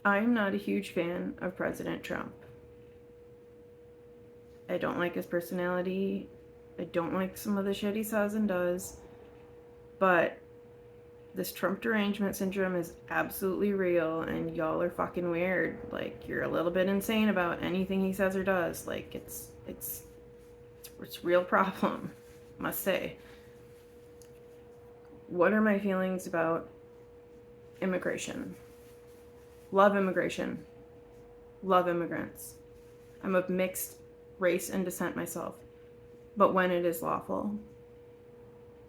I'm not a huge fan of President Trump. I don't like his personality. I don't like some of the shit he says and does. But this Trump derangement syndrome is absolutely real, and y'all are fucking weird. Like, you're a little bit insane about anything he says or does. Like, it's a real problem, must say. What are my feelings about immigration? Love immigration. Love immigrants. I'm of mixed race and descent myself, but when it is lawful.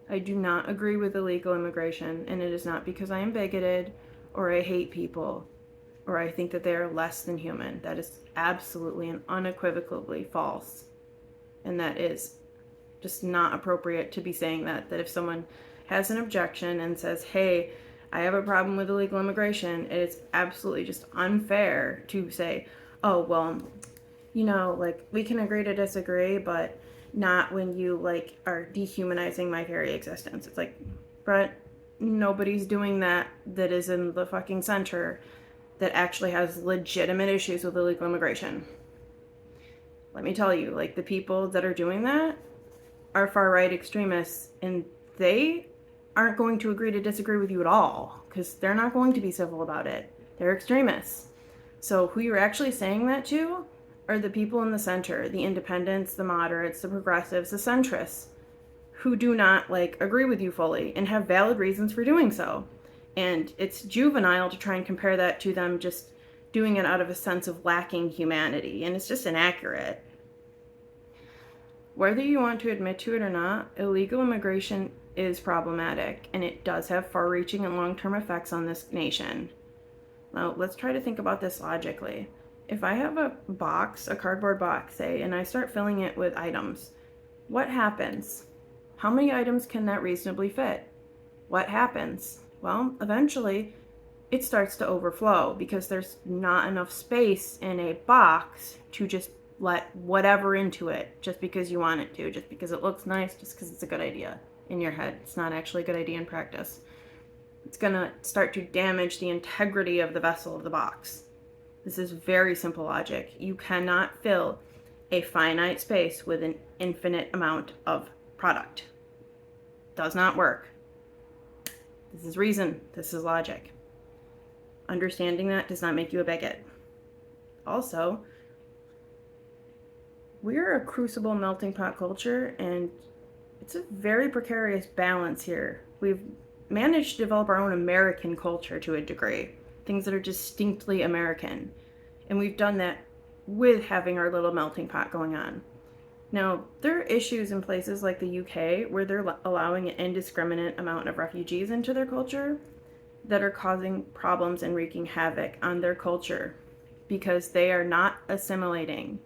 I do not agree with illegal immigration, and it is not because I am bigoted or I hate people or I think that they are less than human. That is absolutely and unequivocally false. And that is just not appropriate to be saying that. That if someone has an objection and says, hey, I have a problem with illegal immigration, it's absolutely just unfair to say, oh, well, like, we can agree to disagree, but not when you, like, are dehumanizing my very existence. It's like, but nobody's doing that is in the fucking center that actually has legitimate issues with illegal immigration. Let me tell you, like, the people that are doing that are far-right extremists, and they aren't going to agree to disagree with you at all, because they're not going to be civil about it. They're extremists. So who you're actually saying that to are the people in the center, the independents, the moderates, the progressives, the centrists, who do not, like, agree with you fully and have valid reasons for doing so. And it's juvenile to try and compare that to them just doing it out of a sense of lacking humanity, and it's just inaccurate. Whether you want to admit to it or not, illegal immigration is problematic, and it does have far-reaching and long-term effects on this nation. Now, let's try to think about this logically. If I have a box, a cardboard box, say, and I start filling it with items, what happens? How many items can that reasonably fit? What happens? Well, eventually, it starts to overflow because there's not enough space in a box to just let whatever into it just because you want it to, just because it looks nice, just because it's a good idea in your head. It's not actually a good idea in practice. It's going to start to damage the integrity of the vessel of the box. This is very simple logic. You cannot fill a finite space with an infinite amount of product. Does not work. This is reason. This is logic. Understanding that does not make you a bigot. Also, we're a crucible melting pot culture, and it's a very precarious balance here. We've managed to develop our own American culture to a degree, things that are distinctly American. And we've done that with having our little melting pot going on. Now, there are issues in places like the UK where they're allowing an indiscriminate amount of refugees into their culture that are causing problems and wreaking havoc on their culture because they are not assimilating.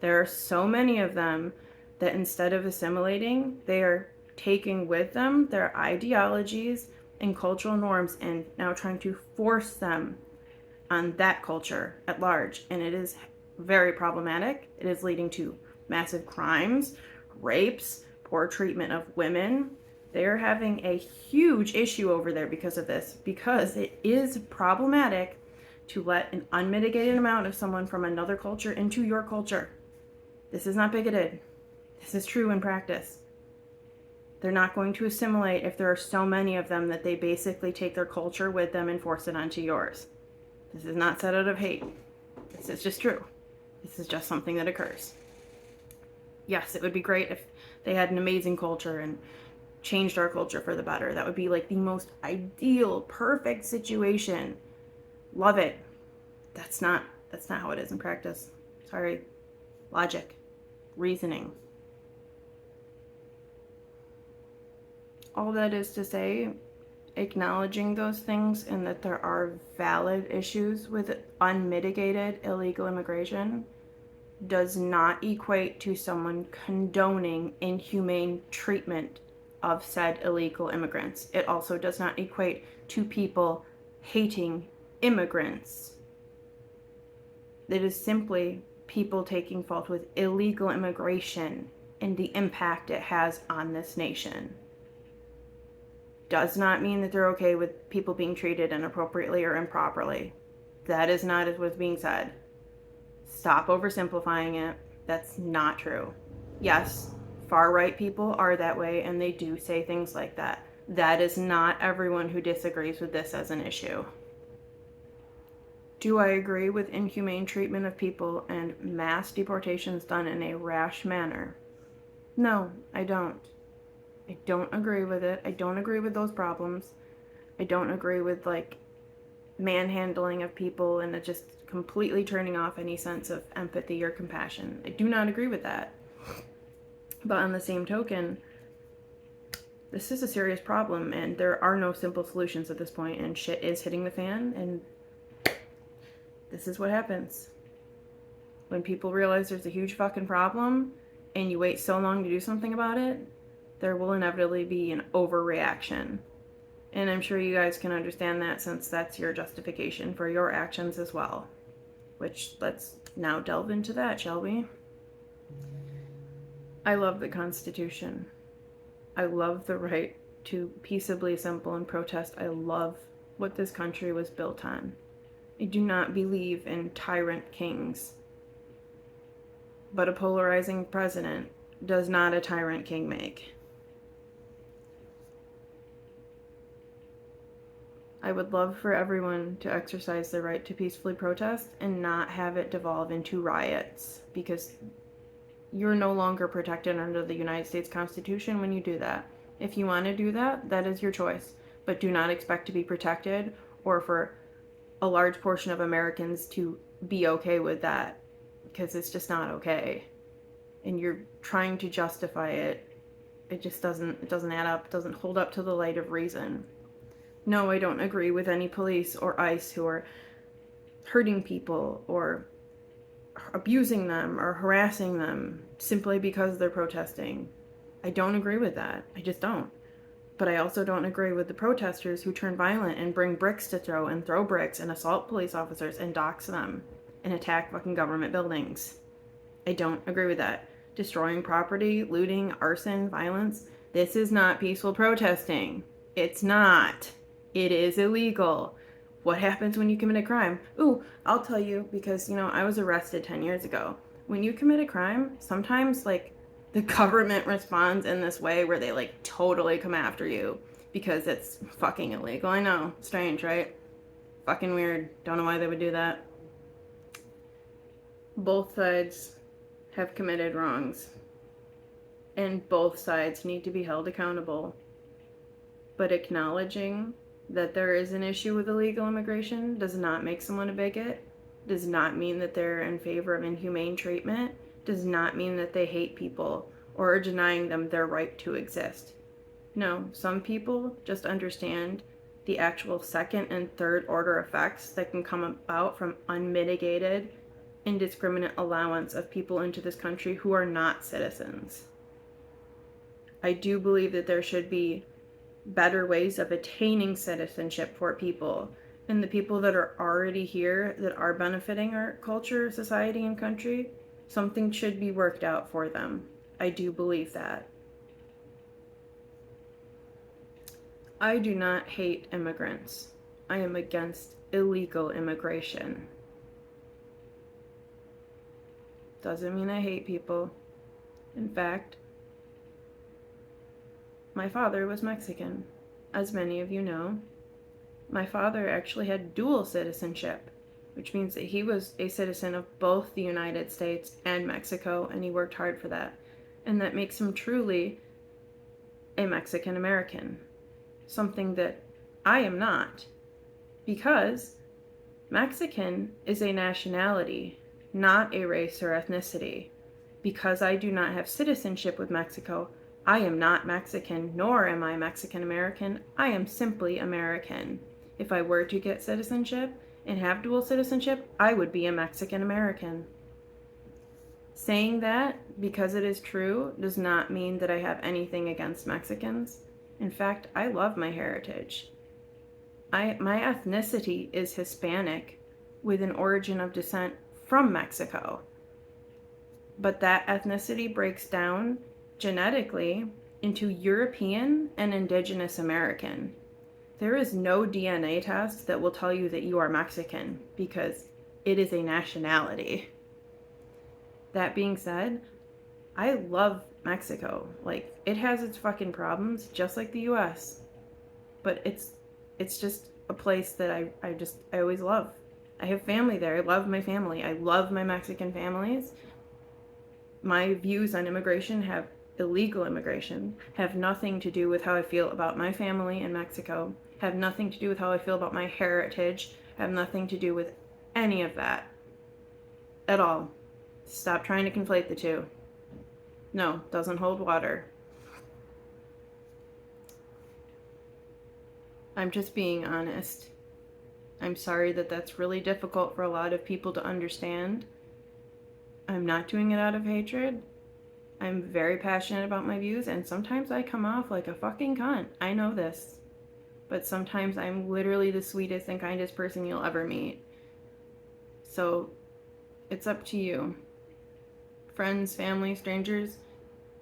There are so many of them that instead of assimilating, they are taking with them their ideologies and cultural norms and now trying to force them on that culture at large. And it is very problematic. It is leading to massive crimes, rapes, poor treatment of women. They are having a huge issue over there because of this, because it is problematic to let an unmitigated amount of someone from another culture into your culture. This is not bigoted. This is true in practice. They're not going to assimilate if there are so many of them that they basically take their culture with them and force it onto yours. This is not said out of hate. This is just true. This is just something that occurs. Yes, it would be great if they had an amazing culture and changed our culture for the better. That would be like the most ideal, perfect situation. Love it. That's not how it is in practice. Sorry. Logic. Reasoning. All that is to say, acknowledging those things and that there are valid issues with unmitigated illegal immigration does not equate to someone condoning inhumane treatment of said illegal immigrants. It also does not equate to people hating immigrants. It is simply people taking fault with illegal immigration and the impact it has on this nation. Does not mean that they're okay with people being treated inappropriately or improperly. That is not what's being said. Stop oversimplifying it. That's not true. Yes, far right people are that way and they do say things like that. That is not everyone who disagrees with this as an issue. Do I agree with inhumane treatment of people and mass deportations done in a rash manner? No, I don't. I don't agree with it. I don't agree with those problems. I don't agree with manhandling of people and it just completely turning off any sense of empathy or compassion. I do not agree with that. But on the same token, this is a serious problem and there are no simple solutions at this point, and shit is hitting the fan, and this is what happens. When people realize there's a huge fucking problem and you wait so long to do something about it, there will inevitably be an overreaction. And I'm sure you guys can understand that since that's your justification for your actions as well. Which, let's now delve into that, shall we? I love the Constitution. I love the right to peaceably assemble and protest. I love what this country was built on. I do not believe in tyrant kings. But a polarizing president does not a tyrant king make. I would love for everyone to exercise their right to peacefully protest and not have it devolve into riots, because you're no longer protected under the United States Constitution when you do that. If you want to do that, that is your choice. But do not expect to be protected or for a large portion of Americans to be okay with that, because it's just not okay. And you're trying to justify it. It just doesn't add up. It doesn't hold up to the light of reason. No, I don't agree with any police or ICE who are hurting people or abusing them or harassing them simply because they're protesting. I don't agree with that. I just don't. But I also don't agree with the protesters who turn violent and bring bricks to throw and throw bricks and assault police officers and dox them and attack fucking government buildings. I don't agree with that. Destroying property, looting, arson, violence. This is not peaceful protesting. It's not. It is illegal. What happens when you commit a crime? Ooh, I'll tell you, because, I was arrested 10 years ago. When you commit a crime, sometimes, the government responds in this way where they, totally come after you because it's fucking illegal. I know. Strange, right? Fucking weird. Don't know why they would do that. Both sides have committed wrongs, and both sides need to be held accountable. But acknowledging that there is an issue with illegal immigration does not make someone a bigot, does not mean that they're in favor of inhumane treatment, does not mean that they hate people or are denying them their right to exist. No, some people just understand the actual second and third order effects that can come about from unmitigated, indiscriminate allowance of people into this country who are not citizens. I do believe that there should be better ways of attaining citizenship for people, and the people that are already here that are benefiting our culture, society, and country, something should be worked out for them. I do believe that. I do not hate immigrants. I am against illegal immigration. Doesn't mean I hate people. In fact, my father was Mexican. As many of you know, my father actually had dual citizenship, which means that he was a citizen of both the United States and Mexico, and he worked hard for that. And that makes him truly a Mexican American, something that I am not, because Mexican is a nationality, not a race or ethnicity. Because I do not have citizenship with Mexico, I am not Mexican, nor am I Mexican American. I am simply American. If I were to get citizenship and have dual citizenship, I would be a Mexican American. Saying that, because it is true, does not mean that I have anything against Mexicans. In fact, I love my heritage. My ethnicity is Hispanic, with an origin of descent from Mexico. But that ethnicity breaks down genetically into European and Indigenous American. There is no DNA test that will tell you that you are Mexican because it is a nationality. That being said, I love Mexico. Like, it has its fucking problems, just like the US. But it's just a place that I always love. I have family there. I love my family. I love my Mexican families. My views on immigration have illegal immigration have nothing to do with how I feel about my family in Mexico, have nothing to do with how I feel about my heritage, have nothing to do with any of that at all. Stop trying to conflate the two. No, doesn't hold water. I'm just being honest. I'm sorry that that's really difficult for a lot of people to understand. I'm not doing it out of hatred. I'm very passionate about my views, and sometimes I come off like a fucking cunt. I know this. But sometimes I'm literally the sweetest and kindest person you'll ever meet. So, it's up to you. Friends, family, strangers,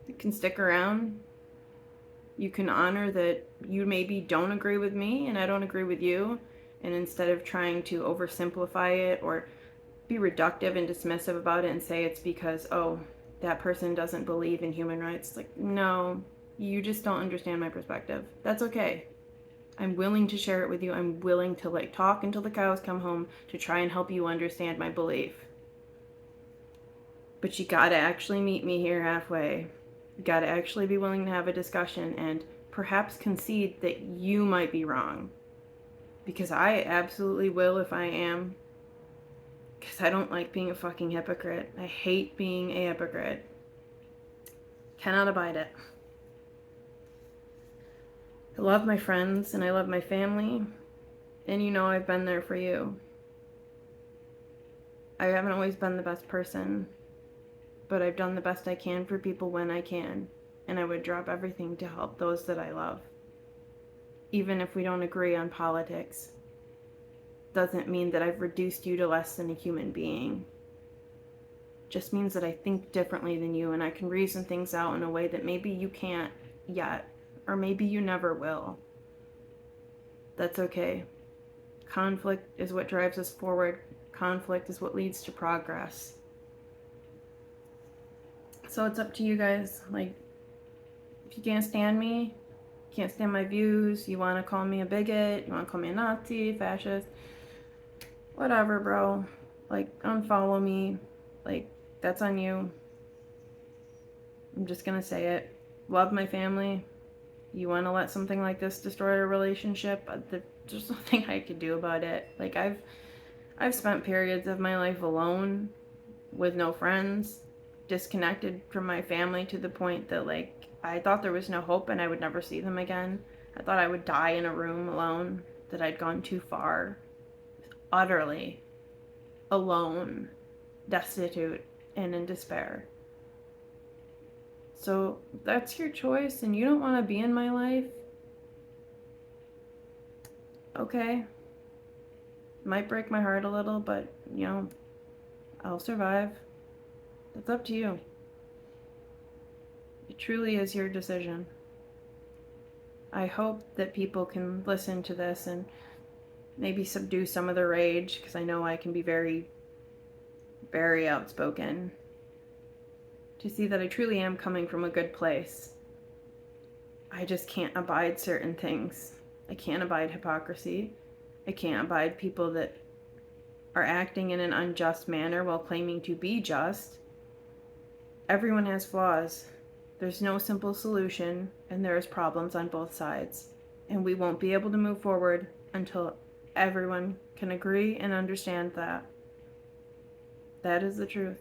you can stick around. You can honor that you maybe don't agree with me and I don't agree with you. And instead of trying to oversimplify it or be reductive and dismissive about it and say it's because, oh, that person doesn't believe in human rights. Like, no, you just don't understand my perspective. That's okay. I'm willing to share it with you. I'm willing to talk until the cows come home to try and help you understand my belief. But you gotta actually meet me here halfway. You gotta actually be willing to have a discussion and perhaps concede that you might be wrong. Because I absolutely will if I am. Because I don't like being a fucking hypocrite. I hate being a hypocrite. Cannot abide it. I love my friends and I love my family. And you know I've been there for you. I haven't always been the best person, but I've done the best I can for people when I can. And I would drop everything to help those that I love. Even if we don't agree on politics, doesn't mean that I've reduced you to less than a human being. Just means that I think differently than you and I can reason things out in a way that maybe you can't yet, or maybe you never will. That's okay. Conflict is what drives us forward. Conflict is what leads to progress. So it's up to you guys. Like, if you can't stand me, can't stand my views, you want to call me a bigot, you want to call me a Nazi, fascist, whatever, bro. Like, unfollow me. Like, that's on you. I'm just gonna say it. Love my family. You want to let something like this destroy a relationship? There's nothing I could do about it. Like, I've spent periods of my life alone with no friends, disconnected from my family to the point that, like, I thought there was no hope and I would never see them again. I thought I would die in a room alone, that I'd gone too far. Utterly alone, destitute, and in despair. So that's your choice and you don't want to be in my life. Okay. Might break my heart a little, but, you know, I'll survive. It's up to you. It truly is your decision. I hope that people can listen to this and maybe subdue some of the rage, because I know I can be very, very outspoken. To see that I truly am coming from a good place. I just can't abide certain things. I can't abide hypocrisy. I can't abide people that are acting in an unjust manner while claiming to be just. Everyone has flaws. There's no simple solution, and there's problems on both sides. And we won't be able to move forward until everyone can agree and understand that. That is the truth.